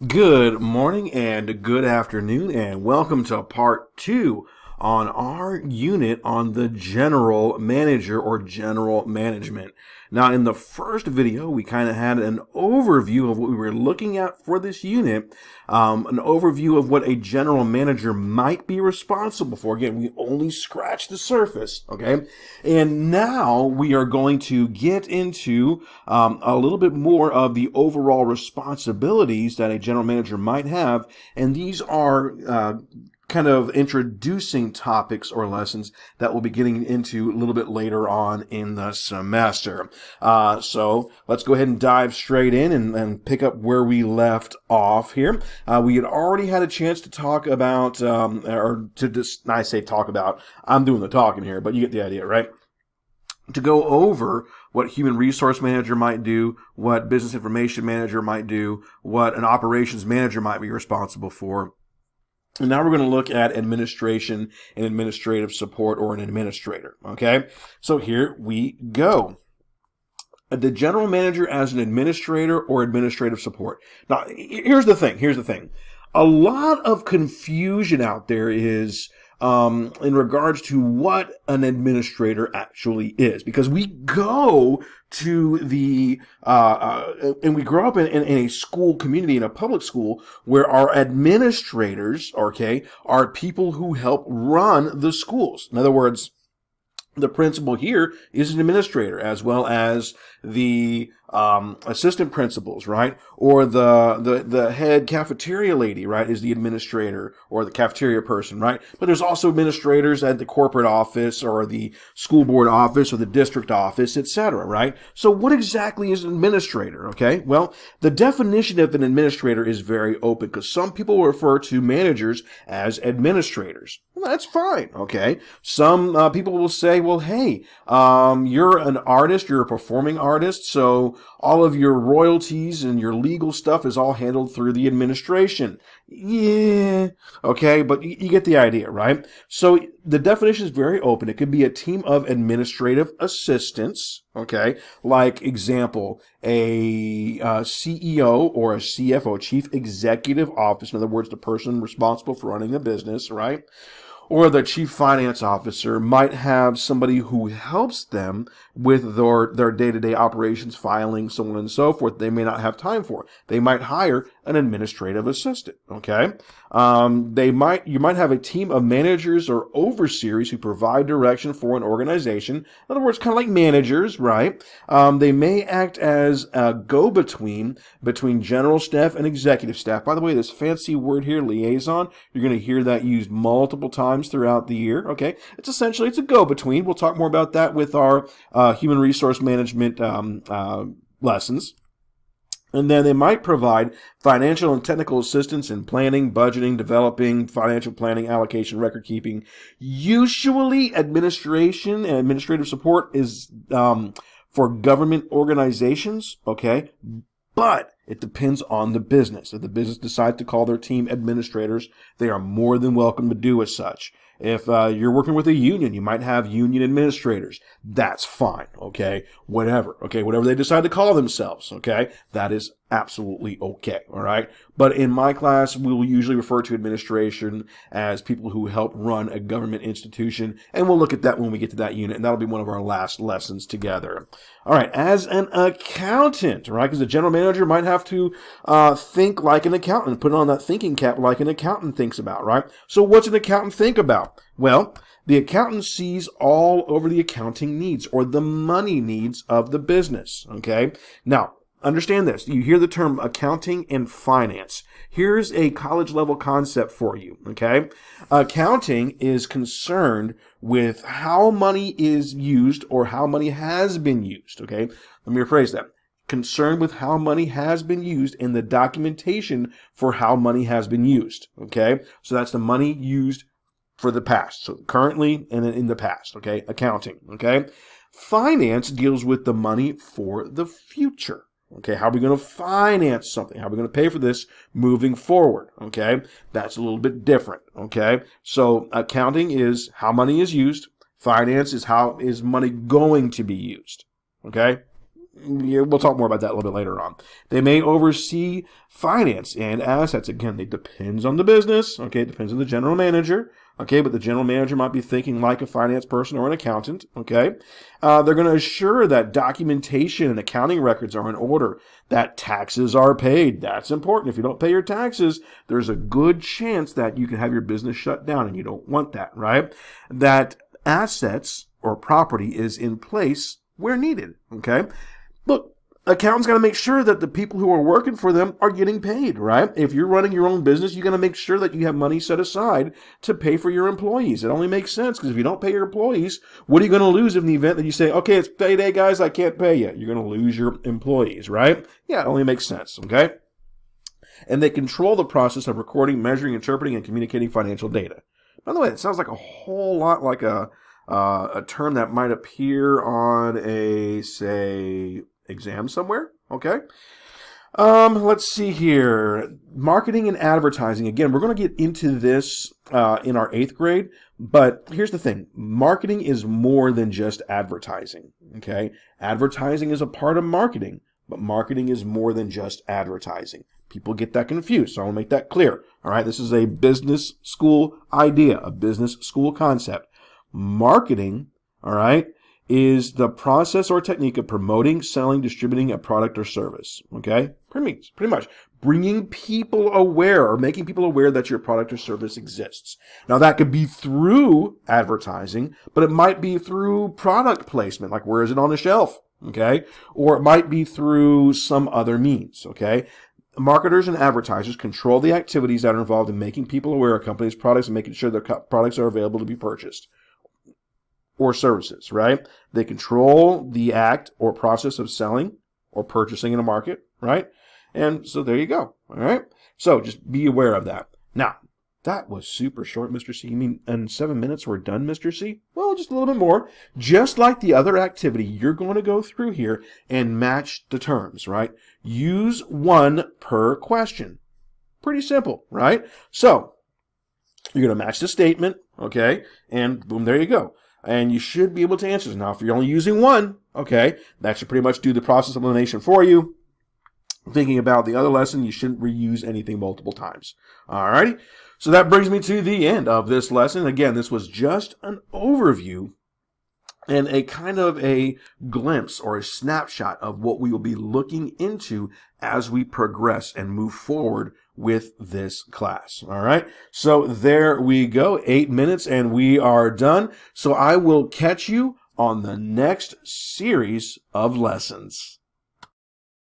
Good morning and good afternoon, and welcome to part two on our unit on the general manager or general management. Now, in the first video, we kind of had an overview of what we were looking at for this unit, an overview of what a general manager might be responsible for. Again, we only scratched the surface, okay? And now we are going to get into a little bit more of the overall responsibilities that a general manager might have, and these are kind of introducing topics or lessons that we'll be getting into a little bit later on in the semester. So let's go ahead and dive straight in and pick up where we left off here. We had already had a chance to talk about, I say talk about, I'm doing the talking here, but you get the idea, right? To go over what human resource manager might do, what business information manager might do, what an operations manager might be responsible for. And now we're going to look at administration and administrative support, or an administrator. Okay, so here we go. The general manager as an administrator or administrative support. Now, here's the thing. A lot of confusion out there is in regards to what an administrator actually is, because we go to and we grow up in a school community, in a public school, where our administrators, okay, are people who help run the schools. In other words, the principal here is an administrator, as well as the assistant principals, right? Or the head cafeteria lady, right, is the administrator, or the cafeteria person, right? But there's also administrators at the corporate office, or the school board office, or the district office, etc., right? So what exactly is an administrator, okay? Well, the definition of an administrator is very open, because some people refer to managers as administrators. Well, that's fine, okay? Some people will say, well, hey, you're an artist, you're a performing artist, so all of your royalties and your legal stuff is all handled through the administration. Yeah, okay, but you get the idea, right? So the definition is very open. It could be a team of administrative assistants, okay? Like, example, a CEO or a CFO, Chief Executive Officer, in other words, the person responsible for running the business, right? Or the chief finance officer might have somebody who helps them with their day-to-day operations, filing, so on and so forth. They may not have time for it. They might hire an administrative assistant, okay? You might have a team of managers or overseers who provide direction for an organization. In other words, kind of like managers, right? They may act as a go-between between general staff and executive staff. By the way, this fancy word here, liaison, you're going to hear that used multiple times throughout the year, okay? It's a go-between. We'll talk more about that with our human resource management lessons. And then they might provide financial and technical assistance in planning, budgeting, developing, financial planning, allocation, record keeping. Usually, administration and administrative support is for government organizations, okay? But it depends on the business. If the business decides to call their team administrators, they are more than welcome to do as such. If you're working with a union, you might have union administrators. That's fine, okay? Whatever they decide to call themselves, okay? That is absolutely okay, all right? But in my class, we will usually refer to administration as people who help run a government institution, and we'll look at that when we get to that unit, and that'll be one of our last lessons together. All right, as an accountant, right? Because the general manager might have to think like an accountant, put on that thinking cap like an accountant thinks about, right? So what's an accountant think about? Well, the accountant sees all over the accounting needs, or the money needs of the business, okay? Now, understand this. You hear the term accounting and finance. Here's a college level concept for you, okay? Accounting is concerned with how money is used, or how money has been used, okay? Let me rephrase that. Concerned with how money has been used and the documentation for how money has been used, okay? So that's the money used for the past. So currently and in the past, okay? Accounting, okay? Finance deals with the money for the future. Okay, how are we going to finance something? How are we going to pay for this moving forward? Okay, that's a little bit different. Okay, so accounting is how money is used. Finance is how is money going to be used. Okay, Yeah, we'll talk more about that a little bit later on. They may oversee finance and assets. Again, it depends on the business. Okay, it depends on the general manager. Okay, but the general manager might be thinking like a finance person or an accountant. Okay, they're going to assure that documentation and accounting records are in order, that taxes are paid. That's important. If you don't pay your taxes, there's a good chance that you can have your business shut down, and you don't want that, right? That assets or property is in place where needed. Okay, look, accountants got to make sure that the people who are working for them are getting paid, right? If you're running your own business, you got to make sure that you have money set aside to pay for your employees. It only makes sense, because if you don't pay your employees, what are you going to lose in the event that you say, okay, it's payday, guys, I can't pay you? You're going to lose your employees, right? Yeah, it only makes sense, okay? And they control the process of recording, measuring, interpreting, and communicating financial data. By the way, it sounds like a whole lot like a term that might appear on a, say, exam somewhere. Okay. Let's see here. Marketing and advertising. Again, we're going to get into this in our 8th grade, but here's the thing. Marketing is more than just advertising. Okay. Advertising is a part of marketing, but marketing is more than just advertising. People get that confused, so I want to make that clear. All right. This is a business school idea, a business school concept. Marketing, all right, is the process or technique of promoting, selling, distributing a product or service. Okay? Pretty much. Bringing people aware or making people aware that your product or service exists. Now, that could be through advertising, but it might be through product placement, like where is it on the shelf? Okay? Or it might be through some other means. Okay? Marketers and advertisers control the activities that are involved in making people aware of companies' products and making sure their products are available to be purchased or services, right? They control the act or process of selling or purchasing in a market, right? And so there you go, all right? So just be aware of that. Now, that was super short, Mr. C. You mean in 7 minutes we're done, Mr. C? Well, just a little bit more. Just like the other activity, you're going to go through here and match the terms, right? Use one per question. Pretty simple, right? So you're going to match the statement, okay? And boom, there you go. And you should be able to answer this. Now, if you're only using one, okay, that should pretty much do the process of elimination for you. Thinking about the other lesson, you shouldn't reuse anything multiple times. Alrighty, so that brings me to the end of this lesson. Again, this was just an overview and a kind of a glimpse or a snapshot of what we will be looking into as we progress and move forward with this class. All right. So there we go. 8 minutes and we are done. So I will catch you on the next series of lessons.